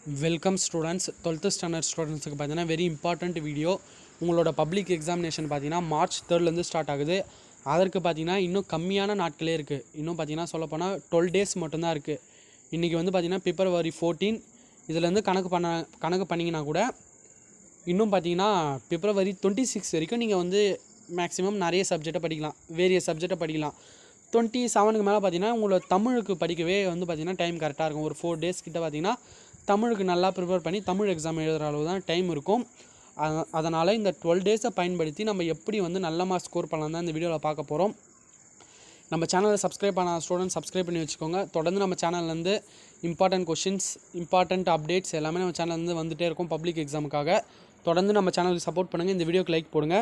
Welcome students 12th standard ஸ்டூடெண்ட்ஸுக்கு பார்த்தீங்கன்னா very important video. உங்களோட பப்ளிக் எக்ஸாமினேஷன் பார்த்தீங்கன்னா மார்ச் 3லேருந்து ஸ்டார்ட் ஆகுது. அதற்கு பார்த்தீங்கன்னா இன்னும் கம்மியான நாட்களே இருக்குது. இன்னும் பார்த்தீங்கன்னா சொல்லப்போனால் 12 days மட்டும்தான் இருக்குது. இன்றைக்கி வந்து பார்த்தீங்கன்னா February 14. இதுலேருந்து கணக்கு பண்ணிங்கன்னா கூட இன்னும் பார்த்தீங்கன்னா February 26 வரைக்கும் நீங்கள் வந்து மேக்ஸிமம் நிறைய சப்ஜெக்டை படிக்கலாம், வேரியஸ் சப்ஜெக்டை படிக்கலாம். 27க்கு மேலே பார்த்தீங்கன்னா உங்களோட தமிழுக்கு படிக்கவே வந்து பார்த்தீங்கன்னா டைம் கரெக்டாக இருக்கும். ஒரு 4 days கிட்ட பார்த்தீங்கன்னா தமிழுக்கு நல்லா ப்ரிப்பேர் பண்ணி தமிழ் எக்ஸாம் எழுதுகிற அளவு தான் டைம் இருக்கும். அதனால் இந்த 12 days பயன்படுத்தி நம்ம எப்படி வந்து நல்ல மார்க்ஸ் ஸ்கோர் பண்ணலாம் தான் இந்த வீடியோவில் பார்க்க போகிறோம். நம்ம சேனலை சப்ஸ்கிரைப் பண்ண ஸ்டூடெண்ட் சப்ஸ்கிரைப் பண்ணி வச்சுக்கோங்க. தொடர்ந்து நம்ம சேனல்லேருந்து இம்பார்ட்டன்ட் கொஷின்ஸ், இம்பார்ட்டன்ட் அப்டேட்ஸ் எல்லாமே நம்ம சேனல்லேருந்து வந்துகிட்டே இருக்கும் பப்ளிக் எக்ஸாமுக்காக. தொடர்ந்து நம்ம சேனலுக்கு சப்போர்ட் பண்ணுங்கள். இந்த வீடியோக்கு லைக் போடுங்க.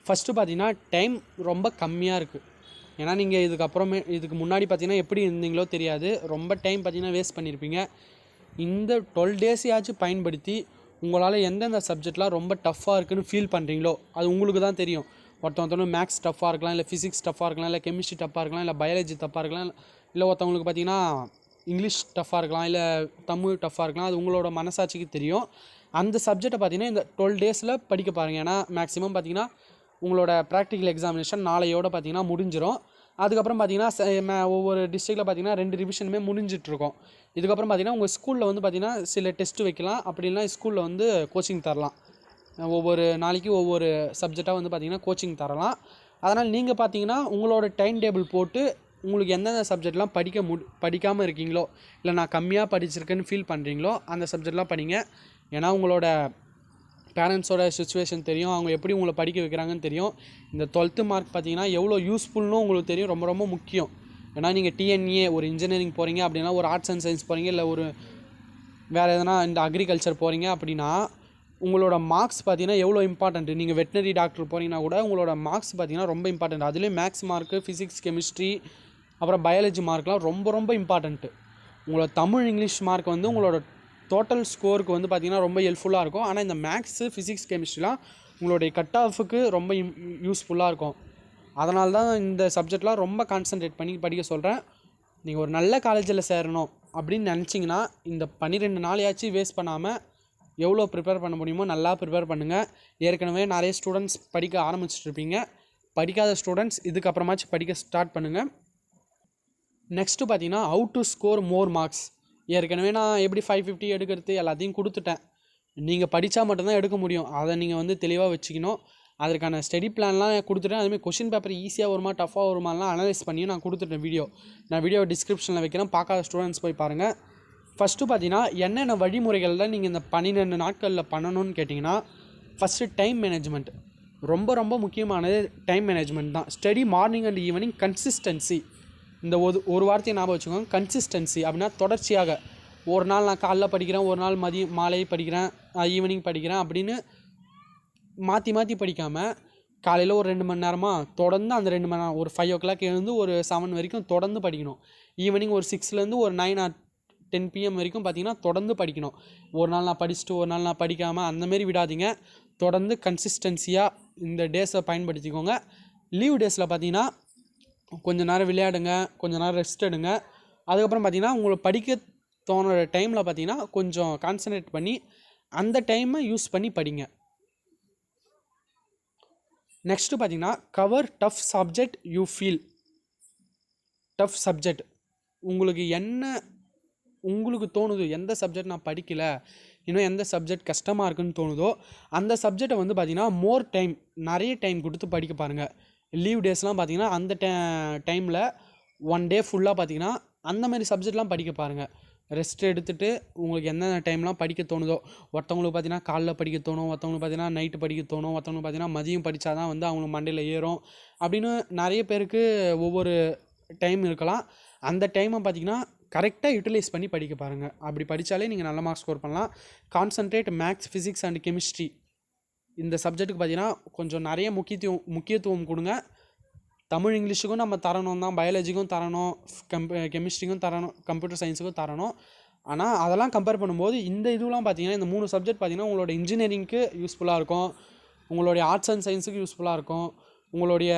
ஃபஸ்ட்டு பார்த்தீங்கன்னா டைம் ரொம்ப கம்மியாக இருக்குது. ஏன்னா நீங்கள் இதுக்கு முன்னாடி பார்த்தீங்கன்னா எப்படி இருந்தீங்களோ தெரியாது, ரொம்ப டைம் பார்த்தீங்கன்னா வேஸ்ட் பண்ணியிருப்பீங்க. இந்த 12 days பயன்படுத்தி உங்களால் எந்தெந்த சப்ஜெக்ட்லாம் ரொம்ப டஃப்பாக இருக்குதுன்னு ஃபீல் பண்ணுறீங்களோ அது உங்களுக்கு தான் தெரியும். ஒருத்தவங்க மேக்ஸ் டஃப்பாக இருக்கலாம், இல்லை ஃபிசிக்ஸ் டஃப்பாக இருக்கலாம், இல்லை கெமிஸ்ட்ரி டஃப்பாக இருக்கலாம், இல்லை பயாலஜி டஃப்பாக இருக்கலாம், இல்லை ஒருத்தவங்களுக்கு பார்த்தீங்கன்னா இங்கிலீஷ் டஃப்பாக இருக்கலாம், இல்லை தமிழ் டஃப்பாக இருக்கலாம். அது உங்களோட மனசாட்சிக்கு தெரியும். அந்த சப்ஜெக்டை பார்த்தீங்கன்னா இந்த 12 days படிக்க பாருங்கள். ஏன்னா மேக்ஸிமம் பார்த்தீங்கன்னா உங்களோட ப்ராக்டிக்கல் எக்ஸாமினேஷன் நாளையோடு பார்த்தீங்கன்னா முடிஞ்சிடும். அதுக்கப்புறம் பார்த்தீங்கன்னா ஒவ்வொரு டிஸ்ட்ரிக்டில் பார்த்தீங்கன்னா 2 ரிவிஷனுமே முடிஞ்சிட்ருக்கோம். இதுக்கப்புறம் பார்த்தீங்கன்னா உங்கள் ஸ்கூலில் வந்து பார்த்தீங்கன்னா சில டெஸ்ட்டு வைக்கலாம், அப்படி இல்லைனா ஸ்கூலில் வந்து கோச்சிங் தரலாம். ஒவ்வொரு நாளைக்கு ஒவ்வொரு சப்ஜெக்டாக வந்து பார்த்தீங்கன்னா கோச்சிங் தரலாம். அதனால் நீங்கள் பார்த்தீங்கன்னா உங்களோட டைம் டேபிள் போட்டு உங்களுக்கு எந்தெந்த சப்ஜெக்ட்லாம் படிக்காமல் இருக்கீங்களோ, இல்லை நான் கம்மியாக படிச்சிருக்கேன்னு ஃபீல் பண்ணுறீங்களோ அந்த சப்ஜெக்ட்லாம் படிங்க. ஏன்னா உங்களோட பேரண்ட்ஸோட சுச்சுவேஷன் தெரியும், அவங்க எப்படி உங்களை படிக்க வைக்கிறாங்கன்னு தெரியும். இந்த 12th மார்க் பார்த்தீங்கன்னா எவ்வளோ யூஸ்ஃபுல்னு உங்களுக்கு தெரியும், ரொம்ப ரொம்ப முக்கியம். ஏன்னா நீங்கள் டிஎன்ஏ ஒரு இன்ஜினியரிங் போகிறீங்க அப்படின்னா, ஒரு ஆர்ட்ஸ் அண்ட் சயின்ஸ் போகிறீங்க, இல்லை ஒரு வேறு எதனா இந்த அக்ரிகல்ச்சர் போகிறீங்க அப்படின்னா உங்களோட மார்க்ஸ் பார்த்தீங்கன்னா எவ்வளோ இம்பார்ட்டன்ட்டு. நீங்கள் வெட்டினரி டாக்டர் போகிறீங்கன்னா கூட உங்களோட மார்க்ஸ் பார்த்தீங்கன்னா ரொம்ப இம்பார்ட்டன்ட். அதுலேயும் மேக்ஸ் மார்க்கு, ஃபிசிக்ஸ், கெமிஸ்ட்ரி, அப்புறம் பயாலஜி மார்க்லாம் ரொம்ப ரொம்ப இம்பார்ட்டன்ட்டு. உங்களோட தமிழ், இங்கிலீஷ் மார்க் வந்து உங்களோட டோட்டல் ஸ்கோருக்கு வந்து பார்த்திங்கன்னா ரொம்ப ஹெல்ப்ஃபுல்லாக இருக்கும். ஆனால் இந்த மேக்ஸு, ஃபிசிக்ஸ், கெமிஸ்ட்ரிலாம் உங்களுடைய கட் ஆஃபுக்கு ரொம்ப யூஸ்ஃபுல்லாக இருக்கும். அதனால தான் இந்த சப்ஜெக்ட்லாம் ரொம்ப கான்சன்ட்ரேட் பண்ணி படிக்க சொல்கிறேன். நீங்கள் ஒரு நல்ல காலேஜில் சேரணும் அப்படின்னு நினச்சிங்கன்னா இந்த 12 நாளையாச்சும் வேஸ்ட் பண்ணாமல் எவ்வளோ ப்ரிப்பேர் பண்ண முடியுமோ நல்லா ப்ரிப்பேர் பண்ணுங்கள். ஏற்கனவே நிறைய ஸ்டூடெண்ட்ஸ் படிக்க ஆரம்பிச்சிட்ருப்பீங்க. படிக்காத ஸ்டூடெண்ட்ஸ் இதுக்கப்புறமாச்சும் படிக்க ஸ்டார்ட் பண்ணுங்கள். நெக்ஸ்ட்டு பார்த்தீங்கன்னா how to score more marks. ஏற்கனவே நான் எப்படி 550 எடுக்கிறது எல்லாத்தையும் கொடுத்துட்டேன். நீங்கள் படித்தா மட்டும்தான் எடுக்க முடியும். அதை நீங்கள் வந்து தெளிவாக வச்சுக்கணும். அதற்கான ஸ்டடி பிளான்லாம் கொடுத்துட்டேன். அதுமாதிரி கொஷின் பேப்பர் ஈஸியாக வருமா டஃப்பாக வருமாலாம் அனலைஸ் பண்ணி நான் கொடுத்துட்டேன் வீடியோ. நான் வீடியோ டிஸ்கிரிப்ஷனில் வைக்கிறேன், பார்க்காத ஸ்டூடெண்ட்ஸ் போய் பாருங்கள். ஃபஸ்ட்டு பார்த்தீங்கன்னா என்னென்ன வழிமுறைகளில் நீங்கள் இந்த 12 நாட்களில் பண்ணணும்னு கேட்டிங்கன்னா, ஃபஸ்ட்டு டைம் மேனேஜ்மெண்ட். ரொம்ப ரொம்ப முக்கியமானது டைம் மேனேஜ்மெண்ட் தான். Study morning and evening consistency. இந்த ஒரு வார்த்தையை ஞாபகம் வச்சுக்கோங்க, கன்சிஸ்டன்சி. அப்படின்னா தொடர்ச்சியாக ஒரு நாள் நான் காலைல படிக்கிறேன், ஒரு நாள் மாலை படிக்கிறேன், ஈவினிங் படிக்கிறேன் அப்படின்னு மாற்றி மாற்றி படிக்காமல் காலையில் ஒரு 2 மணி நேரமாக தொடர்ந்து அந்த 2 மணி நேரம் ஒரு 5 o'clock எழுந்து ஒரு 7 வரைக்கும் தொடர்ந்து படிக்கணும். ஈவினிங் ஒரு 6லேருந்து ஒரு 9 or 10 PM வரைக்கும் பார்த்திங்கன்னா தொடர்ந்து படிக்கணும். ஒரு நாள் நான் படிச்சுட்டு ஒரு நாள் நான் படிக்காமல் அந்தமாரி விடாதீங்க. தொடர்ந்து கன்சிஸ்டன்சியாக இந்த டேஸை பயன்படுத்திக்கோங்க. லீவ் டேஸில் பார்த்திங்கன்னா கொஞ்சம் நேரம் விளையாடுங்க, கொஞ்சம் நேரம் ரெஸ்ட் எடுங்க. அதுக்கப்புறம் பார்த்திங்கன்னா உங்களுக்கு படிக்க தோணுற டைமில் பார்த்திங்கன்னா கொஞ்சம் கான்சன்ட்ரேட் பண்ணி அந்த டைமை யூஸ் பண்ணி படிங்க. நெக்ஸ்ட்டு பார்த்திங்கன்னா cover tough subject you feel. Tough subject உங்களுக்கு தோணுது, எந்த சப்ஜெக்ட் நான் படிக்கலை, இன்னும் எந்த சப்ஜெக்ட் கஷ்டமாக இருக்குன்னு தோணுதோ அந்த சப்ஜெக்டை வந்து பார்த்திங்கன்னா மோர் டைம், நிறைய டைம் கொடுத்து படிக்க பாருங்கள். லீவ் டேஸ்லாம் பார்த்திங்கன்னா அந்த டைமில் 1 day ஃபுல்லாக பார்த்திங்கன்னா அந்தமாதிரி சப்ஜெக்ட்லாம் படிக்க பாருங்கள். ரெஸ்ட் எடுத்துகிட்டு உங்களுக்கு எந்தெந்த டைம்லாம் படிக்க தோணுதோ, ஒருத்தவங்களுக்கு பார்த்திங்கன்னா காலைல படிக்க தோணும், ஒருத்தவங்களுக்கு பார்த்திங்கன்னா நைட்டு படிக்க தோணும், ஒருத்தவங்களுக்கு பார்த்திங்கன்னா மதியம் படித்தா தான் வந்து அவங்களுக்கு மண்டையில் ஏறும் அப்படின்னு நிறைய பேருக்கு ஒவ்வொரு டைம் இருக்கலாம். அந்த டைமை பார்த்திங்கன்னா கரெக்டாக யூட்டிலைஸ் பண்ணி படிக்க பாருங்கள். அப்படி படித்தாலே நீங்கள் நல்ல மார்க்ஸ் ஸ்கோர் பண்ணலாம். Concentrate maths, physics and chemistry இந்த சப்ஜெக்ட்டுக்கு பார்த்திங்கன்னா கொஞ்சம் நிறைய முக்கியத்துவம் கொடுங்க. தமிழ், இங்கிலீஷுக்கும் நம்ம தரணும் தான், பயாலஜிக்கும் தரணும், கெமிஸ்ட்ரிக்கும் தரணும், கம்ப்யூட்டர் சயின்ஸுக்கும் தரணும். ஆனால் அதெல்லாம் கம்பேர் பண்ணும்போது இந்த இதுலாம் பார்த்திங்கன்னா இந்த 3 சப்ஜெக்ட் பார்த்திங்கன்னா உங்களோட இன்ஜினியரிங்க்கு யூஸ்ஃபுல்லாக இருக்கும், உங்களுடைய ஆர்ட்ஸ் அண்ட் சயின்ஸுக்கு யூஸ்ஃபுல்லாக இருக்கும், உங்களுடைய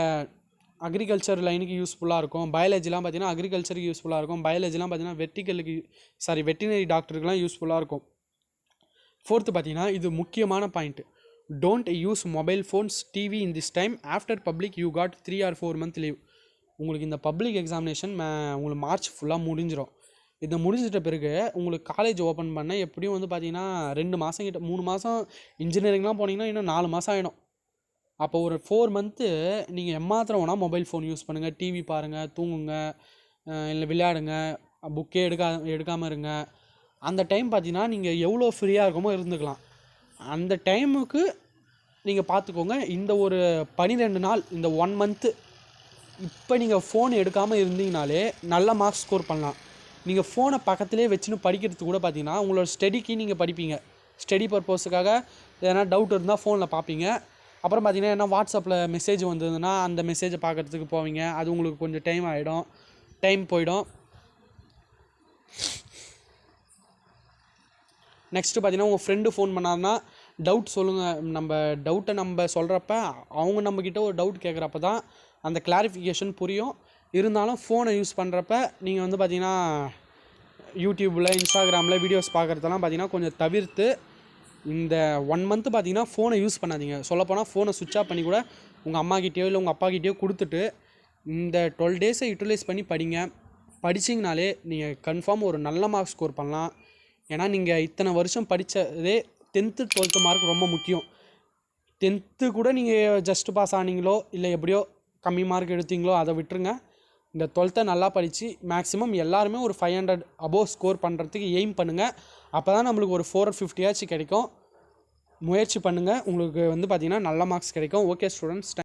அக்ரிகல்ச்சர் லைனுக்கு யூஸ்ஃபுல்லாக இருக்கும். பயாலஜிலாம் பார்த்திங்கன்னா அக்ரிகல்ச்சருக்கு யூஸ்ஃபுல்லாக இருக்கும். பயாலஜிலாம் பார்த்திங்கன்னா வெட்டினரி டாக்டருக்குலாம் யூஸ்ஃபுல்லாக இருக்கும். ஃபோர்த்து பார்த்தீங்கன்னா இது முக்கியமான point. Don't use mobile phones TV in this time after public you got 3 or 4 month leave. உங்களுக்கு இந்த பப்ளிக் எக்ஸாமினேஷன் உங்களுக்கு மார்ச் ஃபுல்லாக முடிஞ்சிடும். இதை முடிஞ்சிட்ட பிறகு உங்களுக்கு காலேஜ் ஓப்பன் பண்ண எப்படியும் வந்து பார்த்தீங்கன்னா 2 மாதம் கிட்ட 3 மாதம் இன்ஜினியரிங்லாம் போனீங்கன்னா இன்னும் 4 மாதம் ஆகிடும். அப்போ ஒரு 4 month நீங்கள் எம்மாத்திரம் வேணால் மொபைல் ஃபோன் யூஸ் பண்ணுங்கள், டிவி பாருங்கள், தூங்குங்க, இல்லை விளையாடுங்க, புக்கே எடுக்காமல் இருங்க. அந்த டைம் பார்த்தீங்கன்னா நீங்கள் எவ்வளோ ஃப்ரீயாக இருக்குமோ இருந்துக்கலாம். அந்த டைமுக்கு நீங்கள் பார்த்துக்கோங்க. இந்த ஒரு 12 நாள், இந்த 1 month இப்போ நீங்கள் ஃபோன் எடுக்காமல் இருந்தீங்கனாலே நல்ல மார்க்ஸ் ஸ்கோர் பண்ணலாம். நீங்கள் ஃபோனை பக்கத்துலேயே வச்சுன்னு படிக்கிறதுக்கு கூட பார்த்தீங்கன்னா உங்களோட ஸ்டடிக்கு நீங்கள் படிப்பீங்க. ஸ்டடி பர்பஸுக்காக எதனா டவுட் இருந்தால் ஃபோனில் பார்ப்பீங்க. அப்புறம் பார்த்தீங்கன்னா என்ன வாட்ஸ்அப்பில் மெசேஜ் வந்ததுன்னா அந்த மெசேஜை பார்க்குறதுக்கு போவீங்க. அது உங்களுக்கு கொஞ்சம் டைம் போயிடும். நெக்ஸ்ட்டு பார்த்தீங்கன்னா உங்கள் ஃப்ரெண்டு ஃபோன் பண்ணாருன்னா டவுட் சொல்லுங்கள். நம்ம டவுட்டை சொல்கிறப்ப அவங்க நம்மக்கிட்ட ஒரு டவுட் கேட்குறப்ப தான் அந்த கிளாரிஃபிகேஷன் புரியும். இருந்தாலும் ஃபோனை யூஸ் பண்ணுறப்ப நீங்கள் வந்து பார்த்தீங்கன்னா யூடியூப்பில், இன்ஸ்டாகிராமில் வீடியோஸ் பார்க்குறதெல்லாம் பார்த்தீங்கன்னா கொஞ்சம் தவிர்த்து இந்த 1 month பார்த்தீங்கன்னா ஃபோனை யூஸ் பண்ணாதீங்க. சொல்லப்போனால் ஃபோனை சுவிட்ச் ஆஃப் பண்ணி கூட உங்கள் அம்மாக்கிட்டேயோ இல்லை உங்கள் அப்பாக்கிட்டேயோ கொடுத்துட்டு இந்த 12 days யூட்டிலைஸ் பண்ணி படிங்க. படிச்சிங்கனாலே நீங்கள் கன்ஃபார்ம் ஒரு நல்ல மார்க் ஸ்கோர் பண்ணலாம். ஏன்னா நீங்கள் இத்தனை வருஷம் படித்ததே 10th 12th மார்க் ரொம்ப முக்கியம். 10th கூட நீங்கள் ஜஸ்ட் பாஸ் ஆனீங்களோ இல்லை எப்படியோ கம்மி மார்க் எடுத்தீங்களோ அதை விட்டுருங்க. இந்த 12th நல்லா படித்து மேக்ஸிமம் எல்லாருமே ஒரு 500 above ஸ்கோர் பண்ணுறதுக்கு எய்ம் பண்ணுங்கள். அப்போ தான் நம்மளுக்கு ஒரு 450 கிடைக்கும். முயற்சி பண்ணுங்கள். உங்களுக்கு வந்து பார்த்திங்கன்னா நல்ல மார்க்ஸ் கிடைக்கும். Okay students.